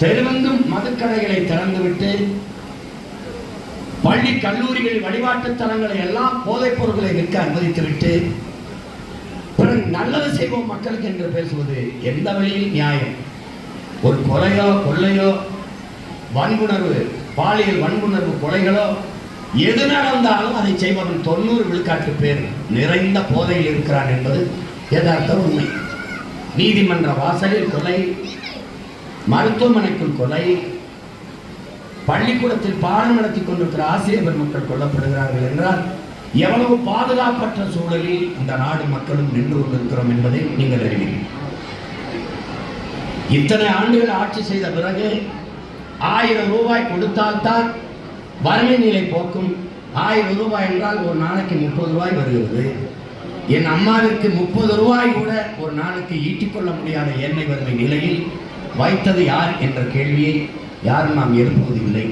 தெருவெங்கும் மதுக்கடைகளை திறந்துவிட்டு பள்ளி கல்லூரிகளில் வழிபாட்டு தலங்களை எல்லாம் போதைப் பொருட்களை விற்க அனுமதித்துவிட்டு பிறகு நல்லது செய்வோம் மக்களுக்கு என்று பேசுவது எந்த வழியில் நியாயம்? ஒரு கொலையோ கொள்ளையோ வன்புணர்வு, பாலியல் வன்புணர்வு கொலைகளோ எது நடந்தாலும் அதை செய்பவன் 90 விழுக்காட்டு பேர் நிறைந்த போதையில் இருக்கிறான் என்பது யதார்த்த உண்மை. நீதிமன்ற வாசலில் கொலை, மருத்துவமனைக்குள் கொலை, பள்ளிக்கூடத்தில் பாடம் நடத்தி கொண்டிருக்கிற ஆசிரியர் பெருமக்கள் கொல்லப்படுகிறார்கள் என்றால் எவ்வளவு பாதுகாப்பற்ற சூழலில் இந்த நாடு மக்களும் நின்று கொண்டிருக்கிறோம் என்பதை நீங்கள் அறிவீர்கள். இத்தனை ஆண்டுகள் ஆட்சி செய்த பிறகு 1000 ரூபாய் கொடுத்தால்தான் வறுமை நிலை போக்கும். 1000 ரூபாய் என்றால் ஒரு நாளைக்கு 30 ரூபாய் வருகிறது. என் அம்மாவிற்கு 30 ரூபாய் கூட ஒரு நாளுக்கு ஈட்டிக்கொள்ள முடியாத ஏழ்மை வறுமை நிலையில் வைத்தது யார் என்ற கேள்வியை யாரும் நாம் எழுப்புவதில்லை.